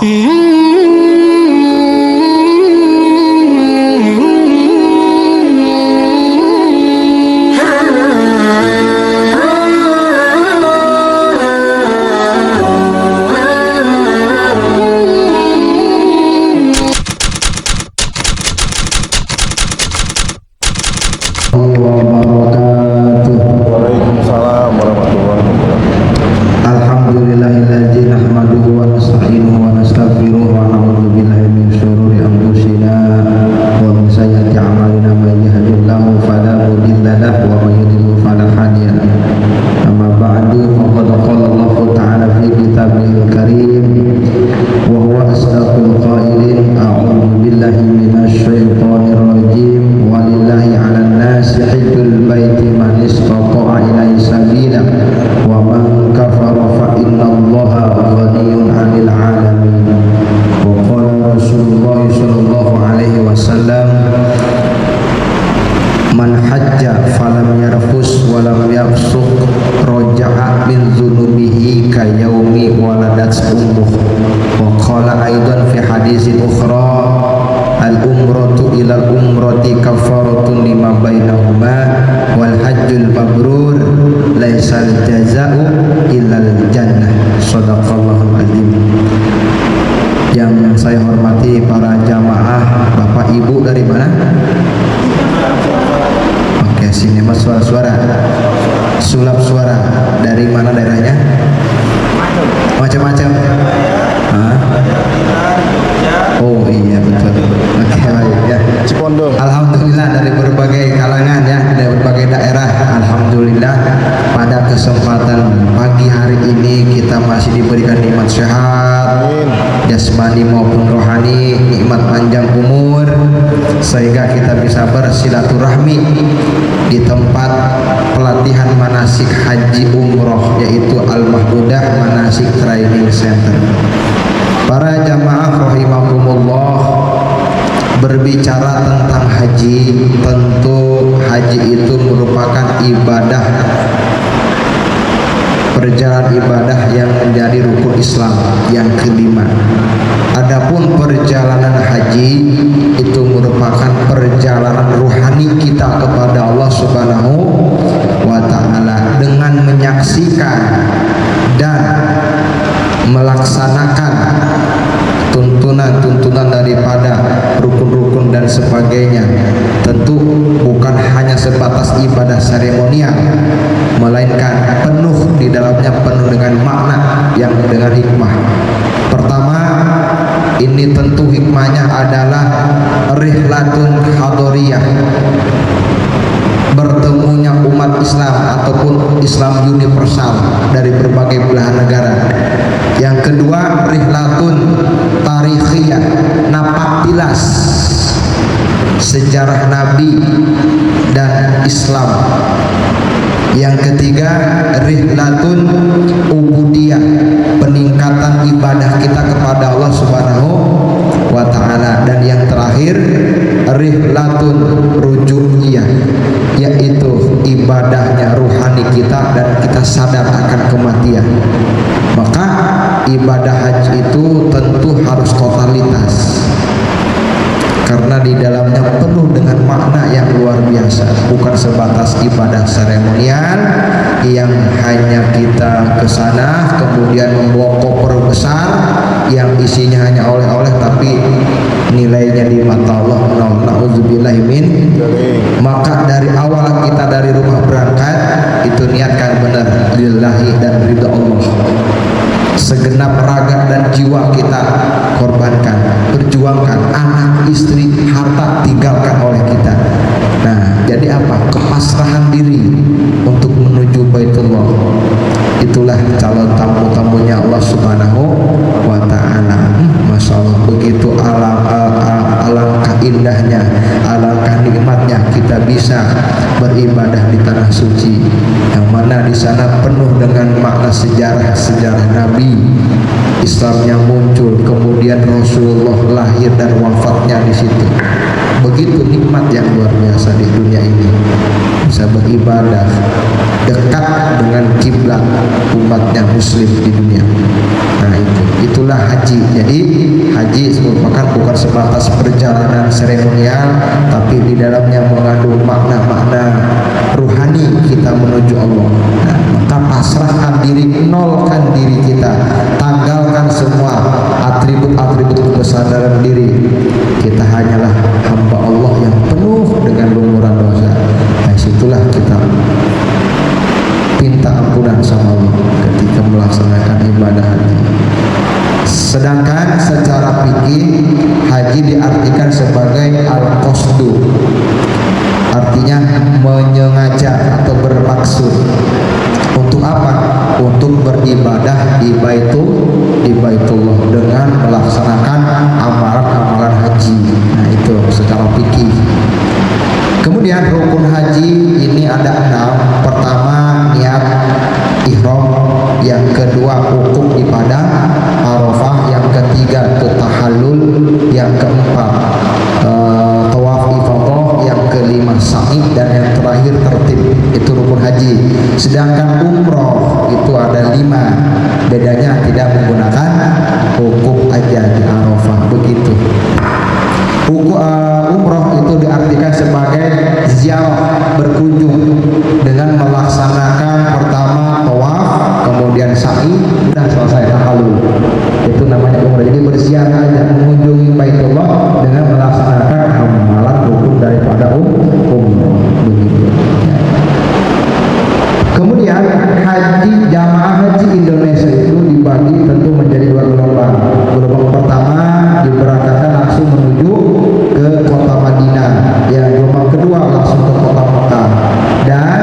Waalaikumsalam warahmatullahi wabarakatuh. Alhamdulillahilladzi nahmaduhu wa nasta'inuhu wa nastaghfiruh wa na'udzu billahi min syururi anfusina wa min sayyiati a'malina may yahdihillahu fala mudilla lahu wa may yudlil fala hadiya lahu. Amma ba'du faqad qala Allah ta'ala fi kitabihil karim wa huwa asdaqul qailin a'udzu billahi minasy syaithanir rajim walillahi 'alan nasi hajjul baiti man istata'a ilaihi sabila wa man kafara fa innallaha ghaniyyun 'anil 'alamin. Wa qala Rasulullah sallallahu alaihi wasallam man hajja falam yarfus wa lam yafsuq raja'a min dzunubihi ka yaumi waladat ummuh. Wa qala aidan fi hadisin ukhra al umratu ilal umrati kafaratun lima bainahuma wal hajjul mabrur laisal jaza'u illal jannah. Shadaqallahul azim. Yang saya hormati para jamaah, Bapak Ibu dari mana? Oke, sini mas suara-suara, sulap suara. Dari mana daerahnya? Macam-macam. Hah? Oh iya betul. Oke baik ya. Cipondo. Alhamdulillah dari berbagai kalangan ya, dari berbagai daerah. Alhamdulillah pada kesempatan pagi hari ini kita masih diberikan nikmat sehat, jasmani maupun rohani, nikmat panjang umur, sehingga kita bisa bersilaturahmi di tempat pelatihan manasik haji umroh, yaitu Al-Mahmudah Manasik Training Center. Para jamaah rahimakumullah, berbicara tentang haji, tentu haji itu merupakan ibadah, perjalanan ibadah yang menjadi rukun Islam yang kelima. Adapun perjalanan haji itu merupakan perjalanan ruhani kita kepada Allah Subhanahu wa ta'ala dengan menyaksikan dan melaksanakan tuntunan-tuntunan daripada rukun-rukun dan sebagainya. Tentu bukan hanya sebatas ibadah seremonial, melainkan penuh di dalamnya, penuh dengan makna yang dengan hikmah. Pertama, ini tentu hikmahnya adalah rihlatun hadoriyah, bertemunya umat Islam ataupun Islam universal dari berbagai belahan negara. Yang kedua, rihlatun tarikhiyah, napak tilas sejarah Nabi dan Islam. Yang ketiga, rihlatun ubudiyah, peningkatan ibadah kita kepada Allah Subhanahu wa ta'ala. Dan yang terakhir, rihlatun rujuiyah, yaitu ibadahnya ruhani kita dan kita sadar akan kematian. Maka ibadah haji itu tentu harus totalitas, karena di dalamnya penuh dengan makna yang luar biasa, bukan sebatas ibadah seremonial yang hanya kita ke sana kemudian membawa koper besar yang isinya hanya oleh-oleh tapi nilainya di mata Allah nol. Nauzubillahi min. Maka dari awal kita dari rumah berangkat itu niatkan benar lillahi dan ridha Allah. Segenap raga dan jiwa kita korbankan, perjuangkan, anak, istri, harta tinggalkan oleh kita. Nah, jadi apa? Kepasrahan diri untuk menuju Baitullah. Itulah calon tamu-tamunya Allah Subhanahu wa ta'ala. Masya Allah, begitu alangkah indahnya, alangkah nikmatnya kita bisa beribadah di tanah suci, yang mana di sana penuh dengan makna sejarah Nabi, Islam yang muncul, kemudian Rasulullah lahir dan wafatnya di situ. Begitu nikmat yang luar biasa di dunia ini, bisa beribadah dekat dengan kiblat umatnya muslim di dunia. Nah itu Itulah haji. Jadi haji merupakan bukan sebatas perjalanan seremonial, tapi di dalamnya mengandung makna-makna ruhani kita menuju Allah. Nah, maka pasrahkan diri, nolkan diri kita, tanggalkan semua atribut-atribut kesadaran diri. Kita hanyalah hamba Allah yang penuh dengan lumuran dosa. Nah, situlah kita minta ampunan sama Allah ketika melaksanakan ibadah haji. Sedangkan secara fikih haji diartikan sebagai al-qasdu, artinya menyengaja atau bermaksud. Untuk apa? Untuk beribadah di Baitullah dengan melaksanakan amalan-amalan haji. Nah, itu secara fikih. Kemudian rukun haji ini ada 6. Pertama, niat ihram. Yang kedua, wukuf di padang Arafah. Yang ketiga, tahallul. Yang keempat, tawaf ifadah. Yang kelima, sa'i. Dan yang terakhir, tertib. Itu rukun haji. Sedangkan umroh itu ada 5. Bedanya tidak menggunakan wukuf aja di Arafah. Begitu. Umroh itu diartikan sebagai ziarah, berkunjung dengan melaksanakan pertama tawaf, kemudian sa'i, sudah selesai tahallul. Itu namanya umroh. Jadi berziarah dan mengunjungi Baitullah dengan melaksanakan amalan rukun daripada umroh. Begitu. Kemudian haji, jamaah haji Indonesia itu dibagi tentu menjadi 2 gelombang. Gelombang pertama diberangkatkan langsung menuju ke kota Madinah. Yang gelombang kedua langsung ke kota Mekah. Dan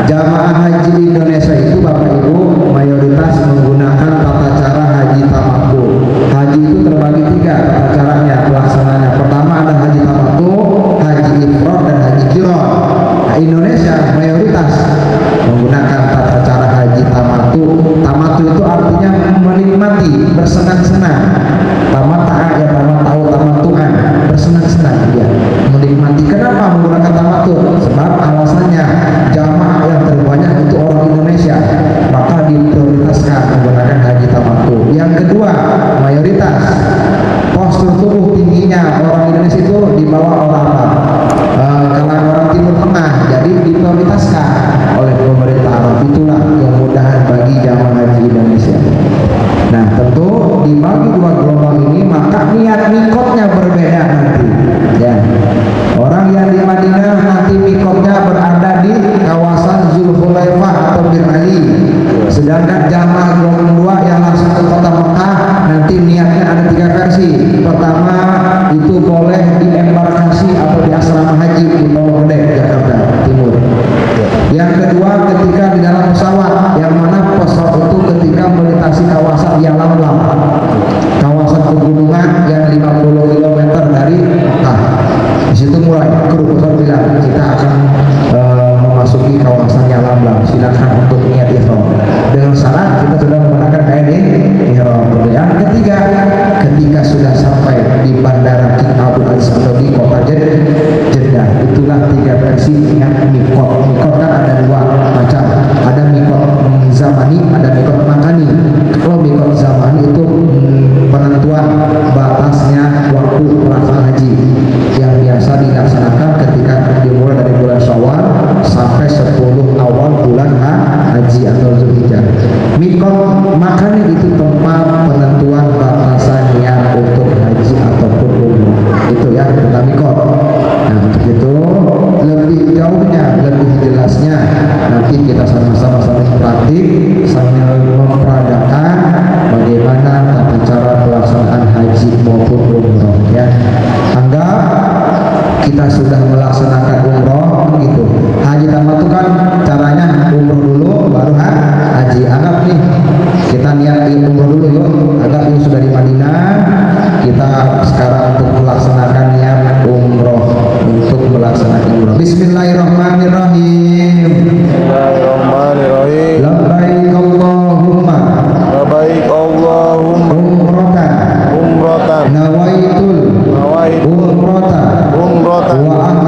jamaah haji Indonesia itu Bapak Ibu mayoritas menggunakan tata cara haji tamattu. Haji itu terbagi 3 tata caranya, pelaksanaannya. Pertama ada haji tamattu, haji ifrad, dan haji qiran. Nah, Indonesia mayoritas menggunakan tata cara haji tamattu. Tamattu itu artinya menikmati, bersenang-senang. Tamattu ya tamattuan, bersenang-senang dia, menikmati. Kenapa menggunakan tamattu? Sebab alasannya jamaah yang terbanyak itu orang Indonesia, maka diprioritaskan menggunakan haji tamattu. Yang kedua, mayoritas postur tubuh tingginya orang Indonesia itu di bawah orang Arab, kalangan orang Timur Tengah, jadi diprioritaskan oleh pemerintah Arab. Itulah kemudahan bagi jamaah haji Indonesia. Nah, tentu dibagi 2 gelombang ini, maka niat mikotnya berbeda nanti. Ya, orang yang di Madinah nanti mikotnya berada di kawasan Zulhulaifah atau Bir Ali. Sedangkan jamaah gelombang 2 yang langsung ke kota Mekah nanti niatnya ada 3 versi. Pertama itu boleh di embarkasi atau di asrama haji di Pondok Jakarta Timur. Yang kedua ketika di dalam pesawat, yang mana pesawat itu ketika melintasi kawasan Yalamlam, kawasan pegunungan yang 50 km dari Mekah. Di situ mulai kru pesawat bilang kita akan memasuki kawasan Yalamlam, silakan untuk niat ihram. Dengan syarat kita sudah menggunakan kain ihram. Yang ketiga, ketika sudah sampai di Bandara King Abdul Aziz atau di kota Jeddah, itulah 3 versi niat mikot. Mikot kan ada 2 macam, ada mikot zamani, ada mikot makani. Kalau mikot zamani itu penentuan batasnya waktu pelaksanaan haji yang biasa dilaksanakan ketika dimulai dari bulan Syawal sampai 10 awal bulan haji atau Zulhijjah. Mikot makani itu tempat penentuan batasan niat untuk haji ataupun umroh. Itu ya, kita mikot. Nah, untuk itu lebih jauhnya, lebih jelasnya nanti kita sama-sama sambil praktik, sambil memperadakan bagaimana tata cara pelaksanaan haji maupun umroh. Ya, anggap kita sudah melaksanakan umroh gitu. Haji tamattu kan caranya umroh dulu baru haji. Anggap nih kita niat umroh dulu yuk. Anggap ini sudah di Madinah, kita sekarang untuk melaksanakan niat umroh, untuk melaksanakan umroh. Bismillahirrahmanirrahim. Bismillahirrahmanirrahim. Labbaik Allahumma umratan umratan nawaitul nawaitu umrata umratan wa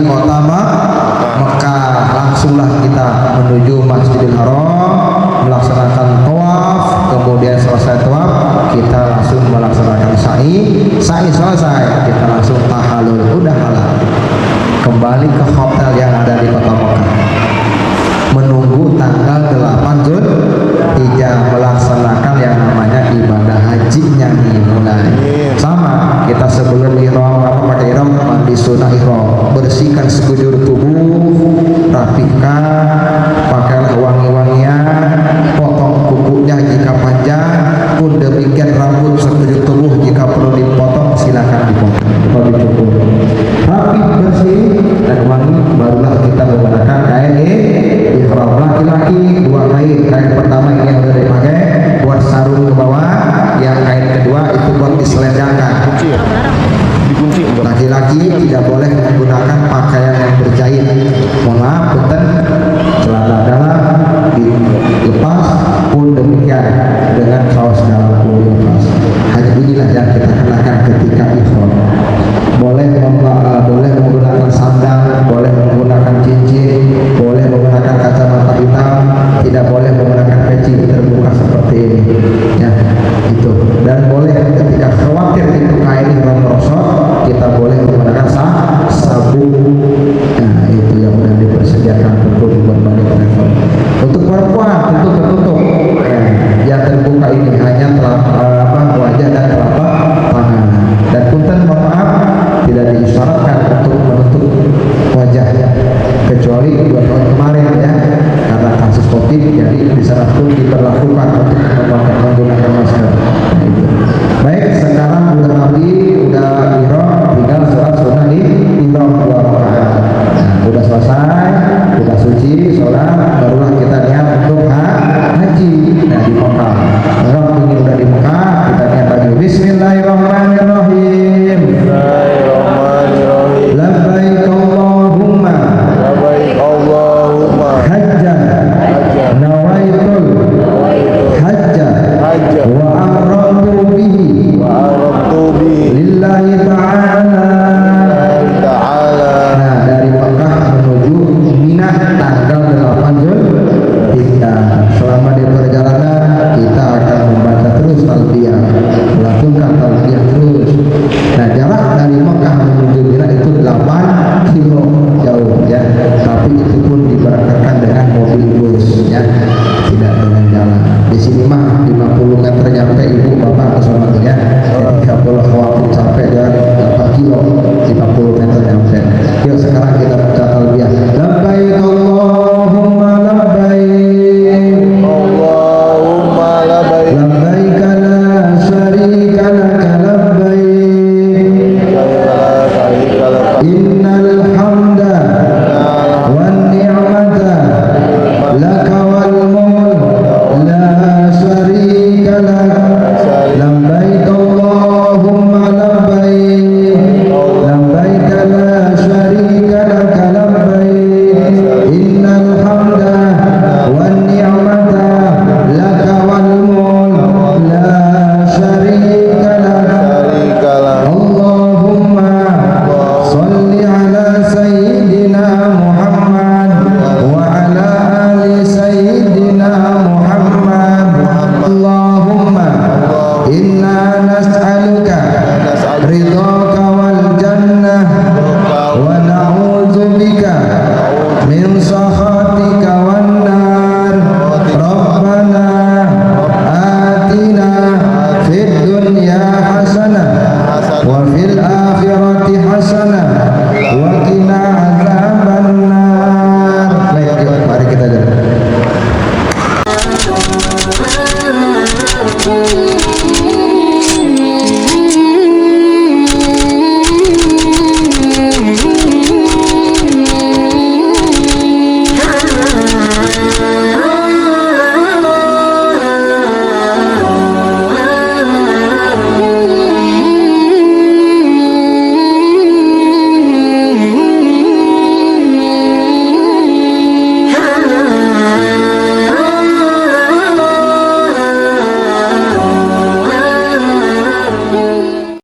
kota Mekah. Langsunglah kita menuju Masjidil Haram, melaksanakan tawaf. Kemudian selesai tawaf, kita langsung melaksanakan sa'i. Sa'i selesai, kita langsung tahallul, udah halal. Kembali ke hotel yang ada di kota Mekah, menunggu tanggal 8 Zulhijjah melaksanakan yang namanya ibadah hajinya nih mulai. Sama kita sebelum ihram pakai ihram, mandi sunnah ihram, bersihkan sekujur tubuh, rapihkan, pakailah wangi-wangian, potong kukunya jika panjang, pun demikian rambut sekujur tubuh jika perlu dipotong silakan dipotong atau dicukur. Rapi, bersih dan wangi, barulah kita menggunakan kain ihram. Laki-laki dua kain, kain pertama ini yang sudah dipakai buat sarung ke bawah, yang kain kedua itu buat diselendangkan. Dikunci. Laki-laki tidak boleh menggunakan